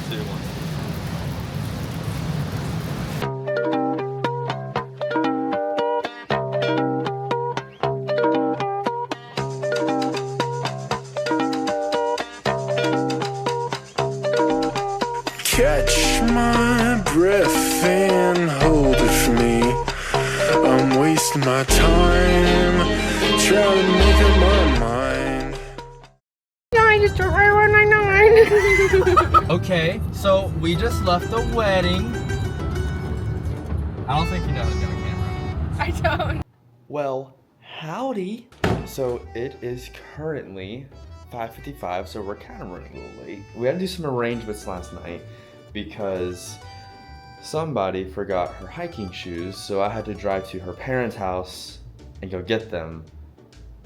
2, 1. Catch my breath and hold it for me. I'm wasting my time trying to make up my mind. Okay, so we just left the wedding. I don't think you know who's got a camera. I don't. Well, howdy. So it is currently 5:55, so we're kind of running a little late. We had to do some arrangements last night because somebody forgot her hiking shoes, so I had to drive to her parents' house and go get them.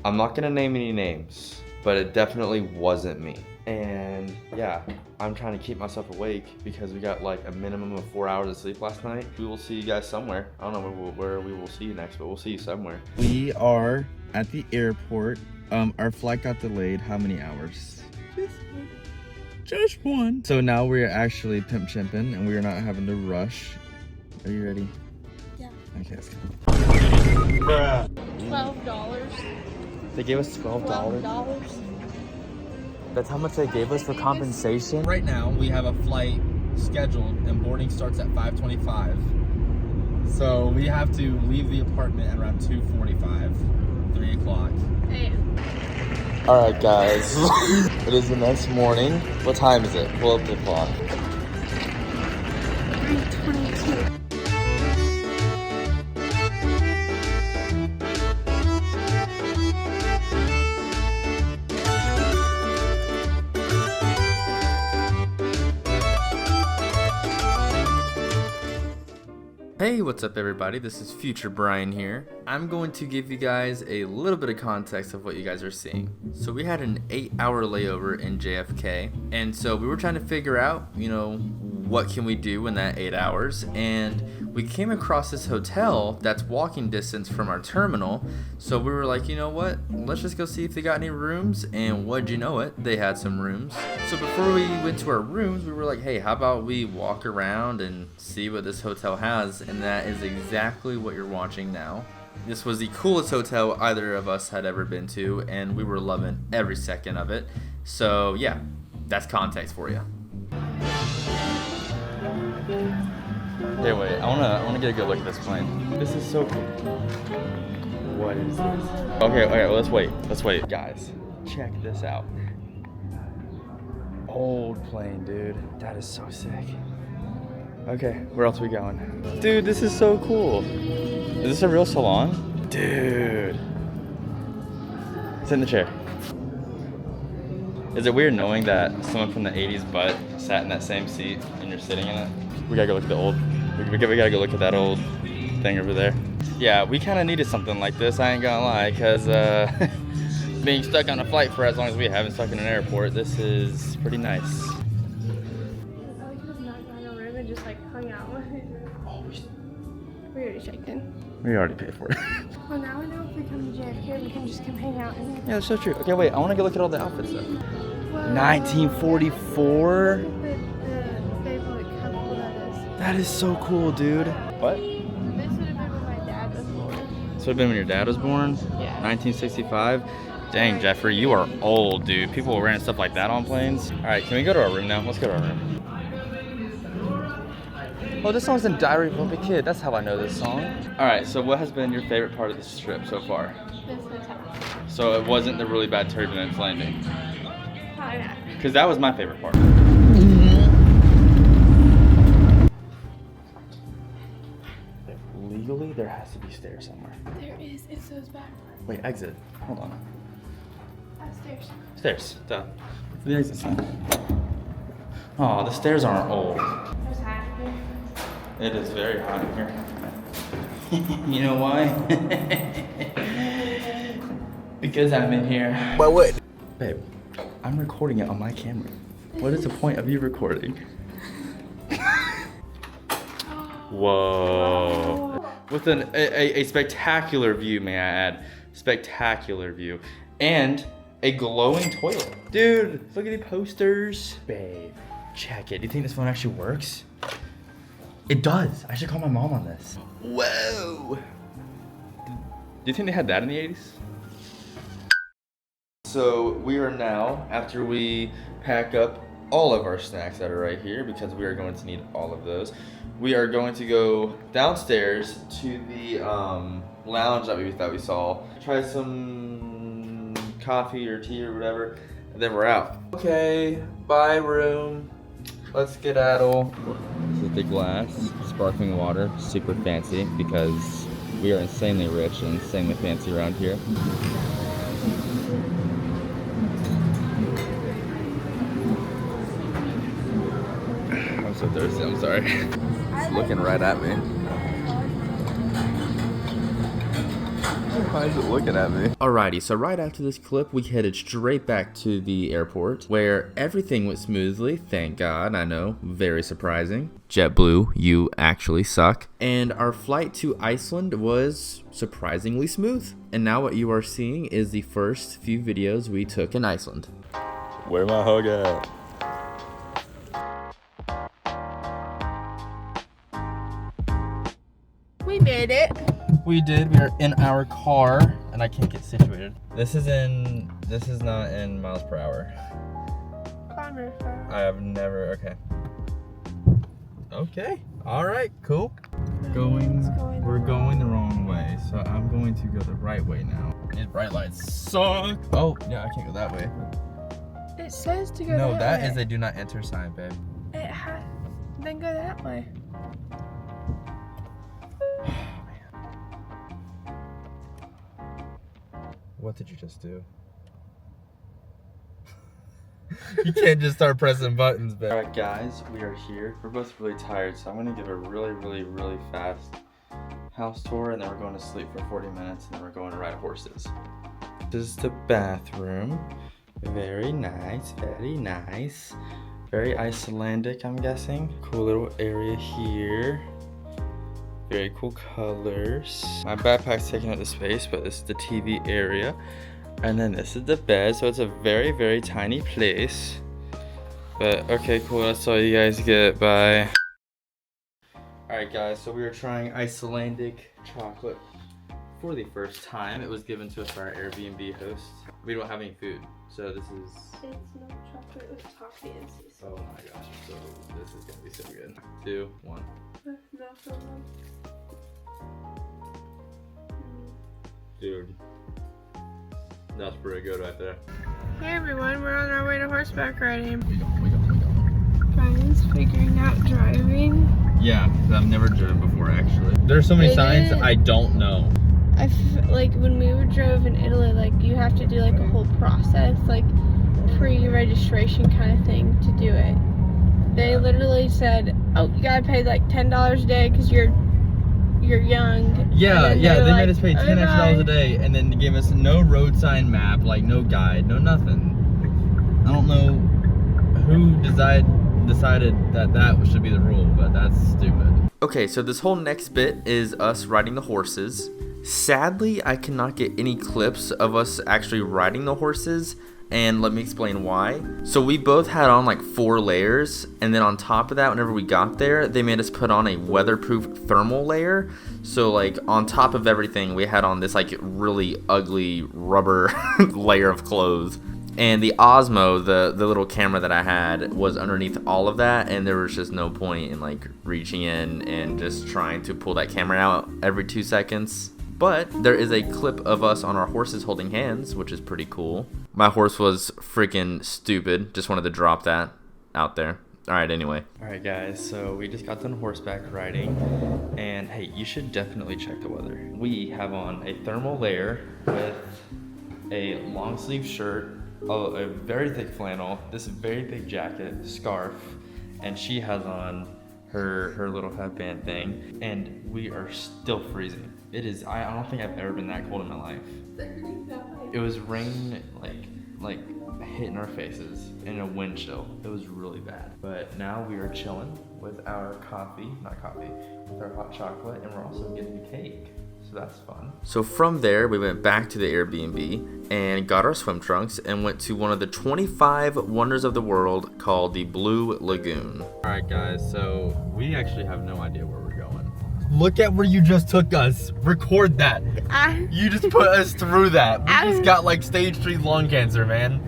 I'm not gonna name any names, but it definitely wasn't me. And yeah, I'm trying to keep myself awake because we got like a minimum of 4 hours of sleep last night. We will see you guys somewhere. I don't know where we will see you next, but we'll see you somewhere. We are at the airport. Our flight got delayed. How many hours? Just one. So now we're actually pimp chimping and we are not having to rush. Are you ready? Yeah. Okay, let's go. $12. They gave us $12. $12. That's how much they gave us for compensation? Right now, we have a flight scheduled and boarding starts at 5:25. So we have to leave the apartment at around 2:45, 3 o'clock. Hey. All right, guys. It is the next morning. What time is it? Pull up the clock. 3:22. Hey, what's up everybody? This is Future Brian here. I'm going to give you guys a little bit of context of what you guys are seeing. So we had an 8-hour layover in JFK, and so we were trying to figure out, what can we do in that 8 hours, and we came across this hotel that's walking distance from our terminal. So we were like, you know what, let's just go see if they got any rooms, and what'd you know it, they had some rooms. So before we went to our rooms, we were like, hey, how about we walk around and see what this hotel has, and that is exactly what you're watching now. This was the coolest hotel either of us had ever been to, and we were loving every second of it. So yeah, that's context for you. Hey, wait, I wanna get a good look at this plane. This is so cool. What is this? Okay, well, let's wait. Guys, check this out. Old plane, dude. That is so sick. Okay, where else are we going? Dude, this is so cool. Is this a real salon? Dude. Sit in the chair. Is it weird knowing that someone from the 80s butt sat in that same seat and you're sitting in it? We gotta go look at the old, we gotta go look at that old thing over there. Yeah, we kinda needed something like this, I ain't gonna lie, cause being stuck on a flight for as long as we have been stuck in an airport, this is pretty nice. Just like hung out. We already checked in. We already paid for it. Well, now I know if we come to JFK, we can just come hang out. And Yeah, that's so true. Okay, wait, I wanna go look at all the outfits though. well, 1944? Look at the favorite couple that is. That is so cool, dude. What? This would have been when my dad was born. This would have been when your dad was born? Yeah. 1965? Dang, Jeffrey, you are old, dude. People were wearing stuff like that on planes. All right, can we go to our room now? Let's go to our room. Oh, this song's in Diary of a Wimpy Kid. That's how I know this song. All right, so what has been your favorite part of this trip so far? This hotel. So it wasn't the really bad turbulence landing? Probably not. Because that was my favorite part. Legally, there has to be stairs somewhere. There is. It's those back. Wait, exit. Hold on. Stairs. Stairs. Duh. The exit sign. Oh, the stairs aren't old. There's hot in here. It is very hot in here. You know why? Because I'm in here. But what? Babe, I'm recording it on my camera. What is the point of you recording? Whoa. With a spectacular view, may I add. Spectacular view. And a glowing toilet. Dude, look at the posters. Babe, jacket. Do you think this phone actually works? It does. I should call my mom on this. Whoa. Do you think they had that in the 80s? So we are now, after we pack up all of our snacks that are right here, because we are going to need all of those, we are going to go downstairs to the lounge that we saw, try some coffee or tea or whatever, and then we're out. Okay, bye room. Let's skedaddle. This is the glass, sparkling water, super fancy because we are insanely rich and insanely fancy around here. I'm so thirsty, I'm sorry. It's looking right at me. Why is it looking at me? Alrighty, so right after this clip, we headed straight back to the airport where everything went smoothly, thank God. I know, very surprising. JetBlue, you actually suck. And our flight to Iceland was surprisingly smooth. And now what you are seeing is the first few videos we took in Iceland. Where my hug at? We made it. We did. We are in our car, and I can't get situated. This is not in miles per hour. Climber. I have never. Okay. All right. Cool. We're going the wrong way, so I'm going to go the right way now. These bright lights suck. Oh yeah, I can't go that way. It says to go No, that way. is a do not enter sign, babe. Then go that way. What did you just do? You can't just start pressing buttons, babe. Alright guys, we are here. We're both really tired, so I'm gonna give a really fast house tour, and then we're going to sleep for 40 minutes, and then we're going to ride horses. This is the bathroom. Very nice, very nice. Very Icelandic, I'm guessing. Cool little area here. Very cool colors. My backpack's taking up the space, but this is the TV area. And then this is the bed, so it's a very tiny place. But okay, cool, that's all you guys get, bye. Alright guys, so we are trying Icelandic chocolate for the first time. It was given to us by our Airbnb host. We don't have any food, so this is... It's milk chocolate with toffee and sea salt. Oh my gosh, so this is gonna be so good. 2, 1. Dude, that's pretty good right there. Hey everyone, we're on our way to horseback riding. We go. Brian's figuring out driving. Yeah, because I've never driven before actually. There's so many signs I don't know. Like when we drove in Italy, like you have to do like a whole process, like pre-registration kind of thing to do it. They literally said, "Oh, you gotta pay like $10 a day because you're young." Yeah, they made us pay $10 extra "Bye." a day, and then they gave us no road sign map, like no guide, no nothing. I don't know who decided that should be the rule, but that's stupid. Okay, so this whole next bit is us riding the horses. Sadly, I cannot get any clips of us actually riding the horses, and let me explain why. So we both had on like 4 layers, and then on top of that, whenever we got there, they made us put on a weatherproof thermal layer. So like on top of everything, we had on this like really ugly rubber layer of clothes. And the Osmo, the little camera that I had, was underneath all of that, and there was just no point in like reaching in and just trying to pull that camera out every 2 seconds. But there is a clip of us on our horses holding hands, which is pretty cool. My horse was freaking stupid. Just wanted to drop that out there. Alright, anyway. Alright guys, so we just got done horseback riding. And hey, you should definitely check the weather. We have on a thermal layer with a long sleeve shirt, a very thick flannel, this very big jacket, scarf, and she has on her little headband thing, and we are still freezing. It is, I don't think I've ever been that cold in my life. It was rain like hitting our faces and a wind chill. It was really bad. But now we are chilling with our with our hot chocolate, and we're also getting a cake. So that's fun. So from there, we went back to the Airbnb and got our swim trunks and went to one of the 25 wonders of the world called the Blue Lagoon. All right, guys, so we actually have no idea where we're going. Look at where you just took us. Record that. You just put us through that. We just got like stage 3 lung cancer, man.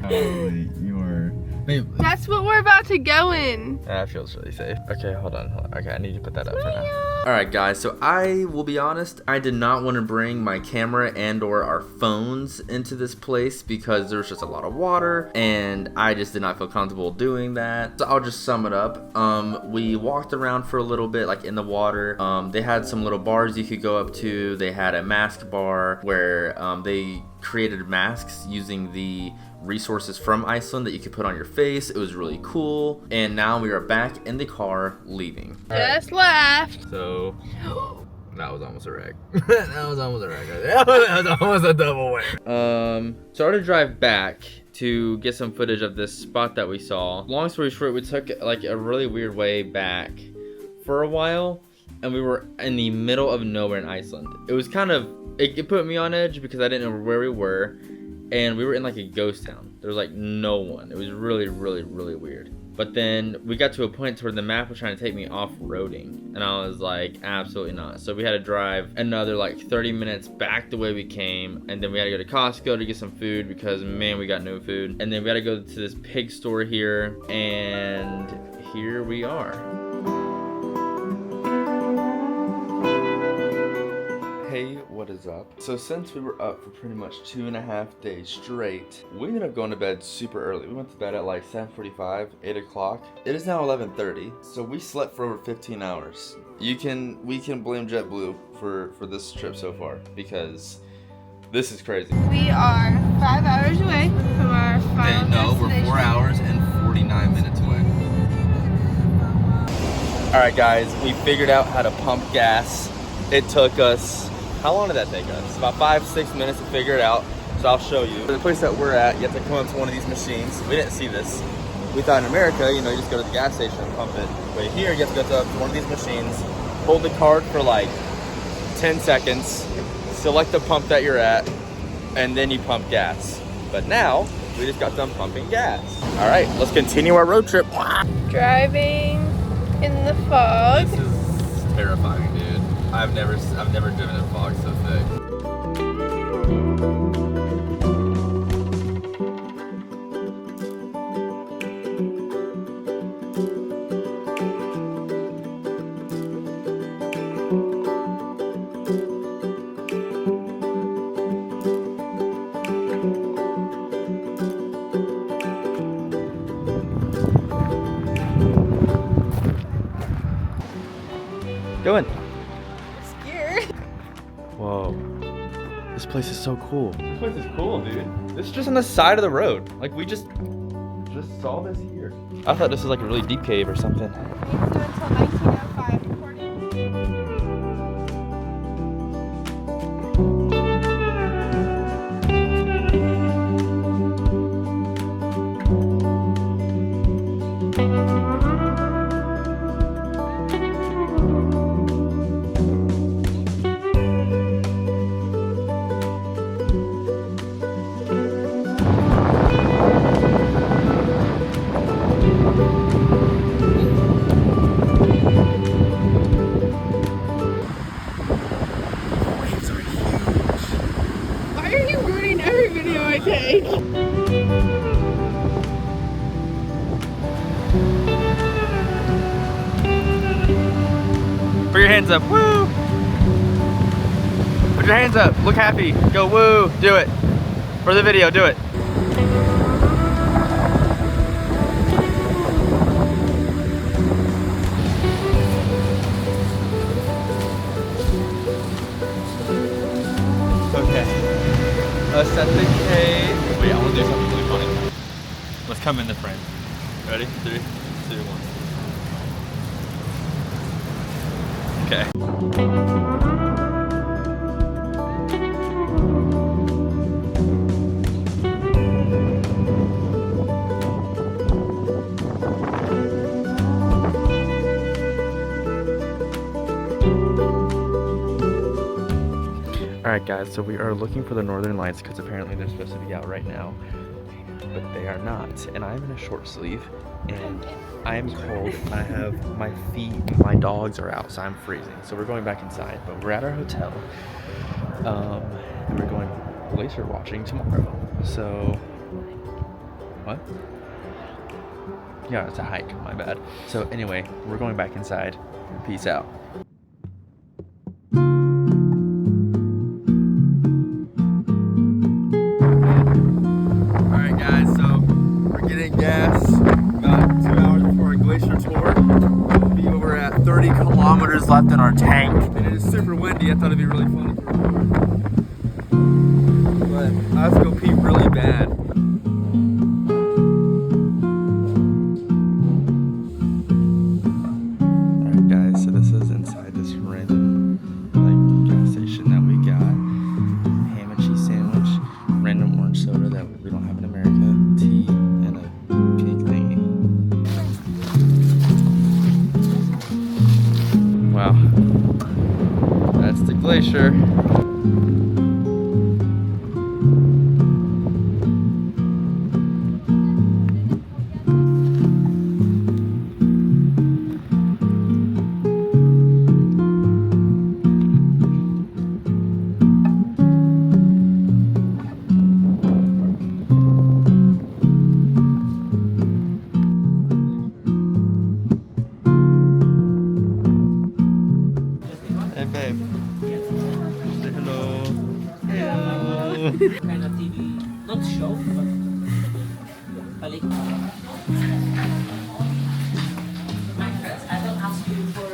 You are. Babe. That's what we're about to go in. That feels really safe. Okay, hold on. Okay, I need to put that up for now. Alright guys, so I will be honest, I did not want to bring my camera and or our phones into this place because there's just a lot of water and I just did not feel comfortable doing that. So I'll just sum it up. We walked around for a little bit like in the water. They had some little bars you could go up to. They had a mask bar where they created masks using the resources from Iceland that you could put on your face. It was really cool. And now we are back in the car leaving. Just left. So that was almost a wreck. That was almost a record. That was almost a double win. Started to drive back to get some footage of this spot that we saw. Long story short, we took like a really weird way back for a while and we were in the middle of nowhere in Iceland. It was kind of, it put me on edge because I didn't know where we were. And we were in like a ghost town. There was like no one. It was really, really, really weird. But then we got to a point where the map was trying to take me off-roading. And I was like, absolutely not. So we had to drive another like 30 minutes back the way we came. And then we had to go to Costco to get some food because, man, we got no food. And then we had to go to this pig store here. And here we are. Hey, what is up? So since we were up for pretty much 2.5 days straight, we ended up going to bed super early. We went to bed at like 7:45, 8 o'clock. It is now 11:30, so we slept for over 15 hours. We can blame JetBlue for this trip so far because this is crazy. We are 5 hours away from our final destination. We're 4 hours and 49 minutes away. All right, guys, we figured out how to pump gas. It took us, how long did that take us? About 5-6 minutes to figure it out. So I'll show you. For the place that we're at, you have to come up to one of these machines. We didn't see this. We thought in America, you know, you just go to the gas station and pump it. But here, you have to go to one of these machines, hold the card for like 10 seconds, select the pump that you're at, and then you pump gas. But now, we just got done pumping gas. All right, let's continue our road trip. Driving in the fog. This is terrifying, dude. I've never driven in fog so thick. Go in. Whoa. This place is so cool. This place is cool, dude. This is just on the side of the road. Like, we just saw this here. I thought this was like a really deep cave or something. Until 1905 recording. Put your hands up, woo! Put your hands up, look happy, go woo, do it. For the video, do it. Okay, let's set the cave. Wait, I want to do something really funny. Let's come in the frame. Ready? 3, 2, 1. Okay. Alright guys, so we are looking for the northern lights because apparently they're supposed to be out right now, but they are not. And I'm in a short sleeve and I am cold and I have my feet, my dogs are out, so I'm freezing. So we're going back inside, but we're at our hotel and we're going glacier watching tomorrow. So, what? Yeah, it's a hike, my bad. So anyway, we're going back inside. Peace out. Alright guys, so we're getting gas about 2 hours before our glacier tour. We'll be over at 30 kilometers left in our tank. And it is super windy. I thought it'd be really fun for a tour. But I have to go pee really bad. Alright guys, so this is inside this random gas station that we got. Ham and cheese sandwich, random orange soda that we don't have in America, tea, and a cake thingy. Wow, that's the glacier. Hey babe. Say hello. Hello. Kind of TV, not show, but balik. My friends, I will ask you for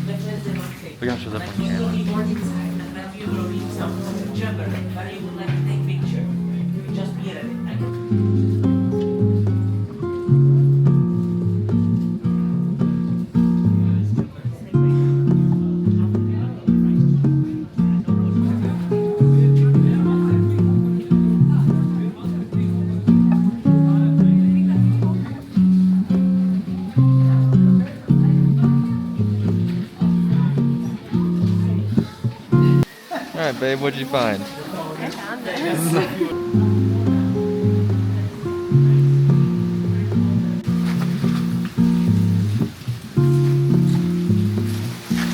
reference demonstration. We gotta show that Like on you camera. will be more inside, and then you will read some chapter, but you would like to take picture. You just be at it. Alright babe, what'd you find?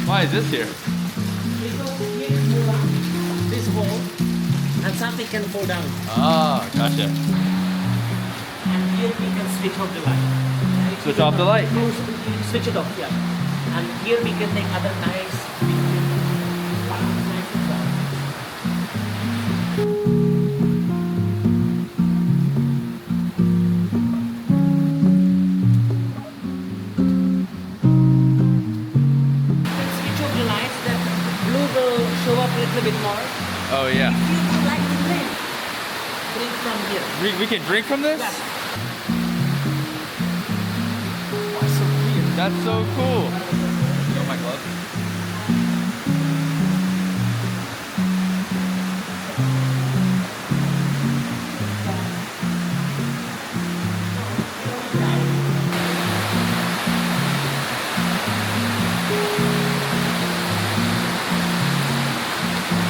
Why is this here? This wall, and something can fall down. Ah, gotcha. And here we can switch off the light. Switch off the light. Switch it off, yeah. And here we can take other nice pictures. Switch off the lights, that blue will show up a little bit more. Oh yeah. If you would like to drink from here. We can drink from this? Yes. That's so cool. Show my glove.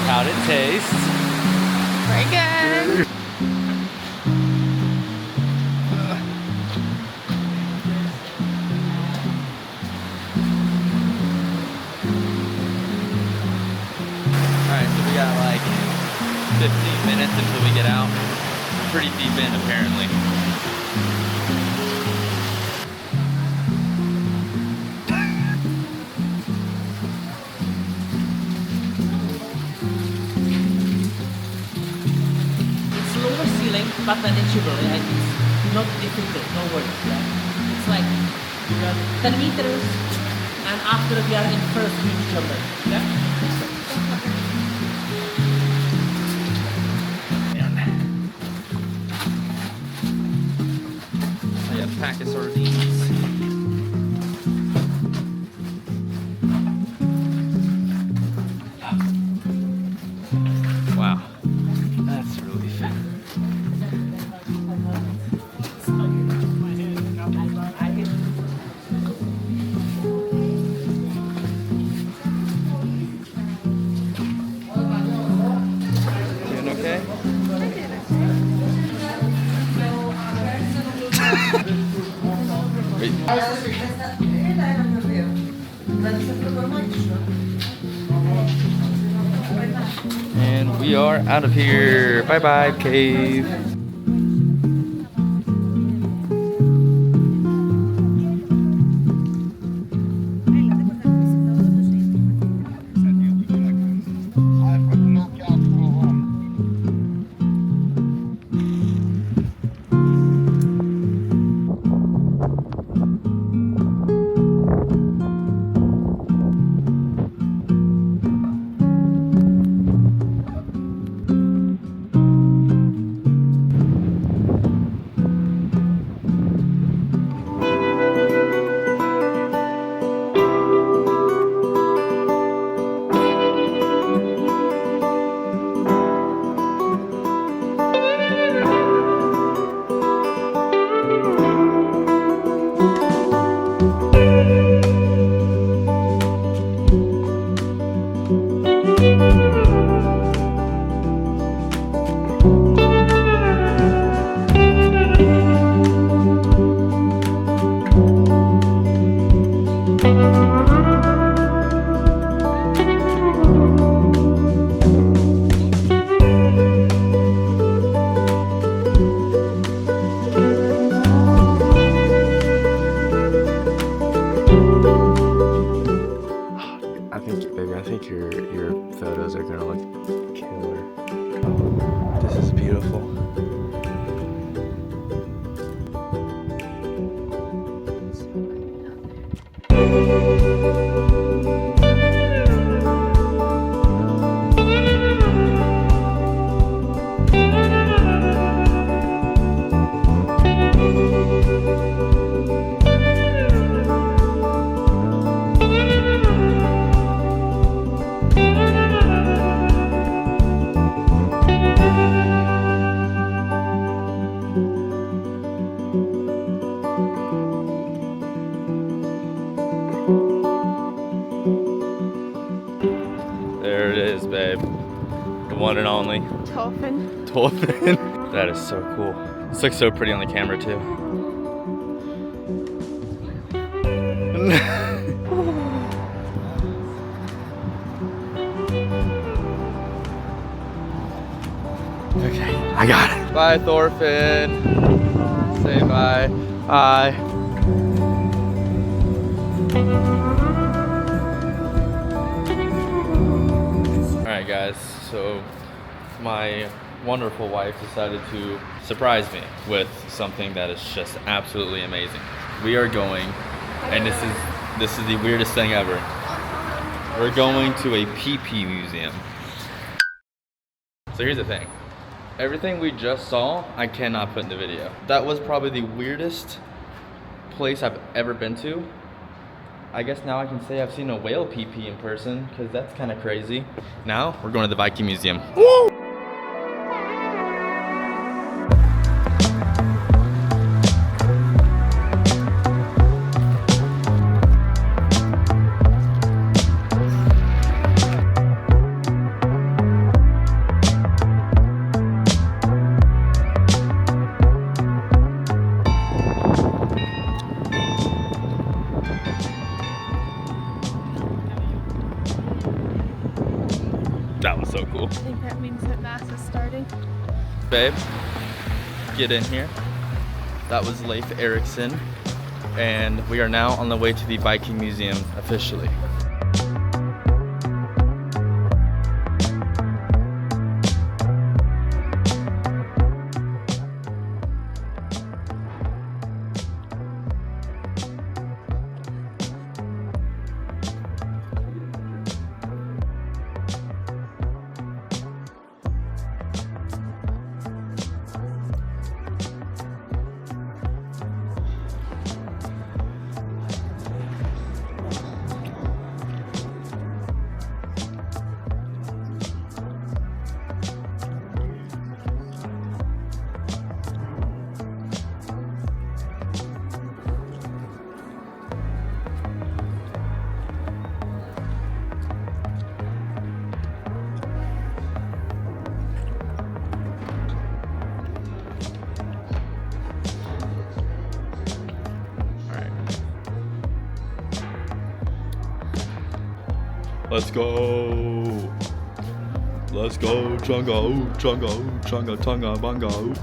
How'd it taste? Very good. Alright, so we got like 15 minutes until we get out. Pretty deep in apparently. It's lower ceiling, but manageable. Like it's not difficult, no worries. Yeah? It's like 10 meters, and after we are in first huge jumper. Yeah? I got a pack of sardines. Wow, that's really fun. And we are out of here. Bye bye, cave. I think your photos are gonna look killer. This is beautiful. There it is, babe. The one and only. Dolphin. Dolphin. That is so cool. This looks so pretty on the camera too. Okay, I got it. Bye, Thorfinn. Say bye. Bye. Alright guys, so my wonderful wife decided to surprise me with something that is just absolutely amazing. We are going, and this is the weirdest thing ever. We're going to a pee-pee museum. So here's the thing. Everything we just saw, I cannot put in the video. That was probably the weirdest place I've ever been to. I guess now I can say I've seen a whale pee-pee in person, because that's kind of crazy. Now, we're going to the Viking Museum. Woo! That was so cool. I think that means that mass is starting. Babe, get in here. That was Leif Erikson. And we are now on the way to the Viking Museum officially. Let's go. Let's go, chunga, ooh, chunga, ooh, chunga, tunga, bunga, ooh.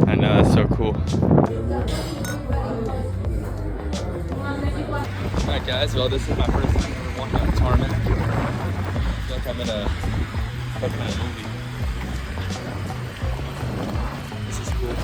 I know, that's so cool. Alright guys, well this is my first time ever walking on tarmac. I feel like I'm in a movie. This is cool.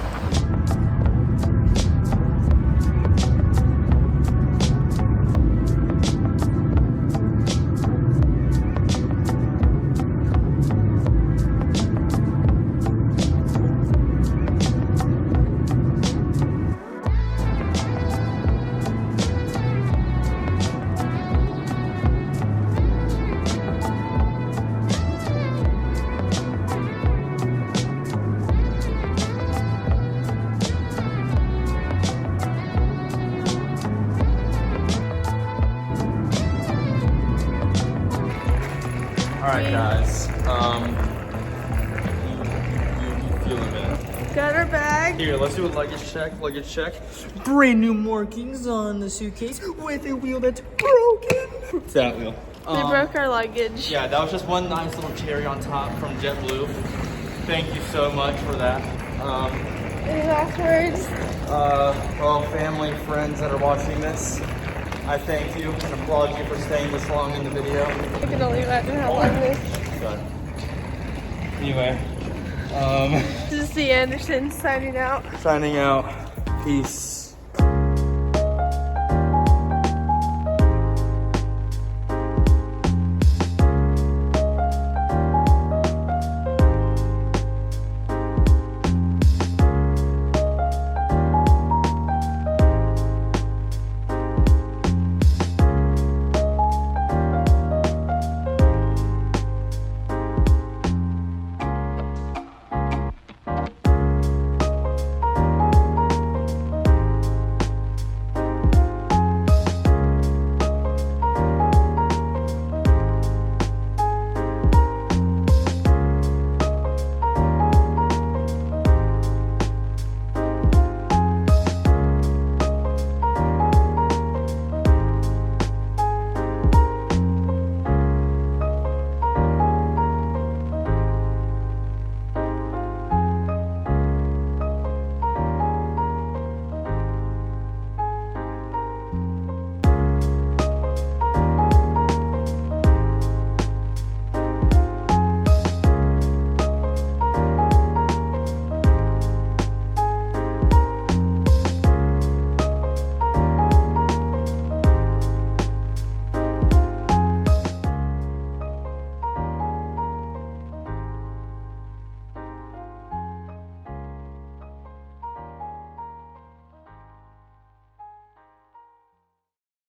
Alright guys, you feeling it? Got our bag. Here, let's do a luggage check. Brand new markings on the suitcase with a wheel that's broken. It's that wheel. They broke our luggage. Yeah, that was just one nice little cherry on top from JetBlue. Thank you so much for that. Any last words? Well, family, friends that are watching this, I thank you and applaud you for staying this long in the video. I can only imagine how long this. So, anyway, This is the Anderson signing out. signing out. Peace.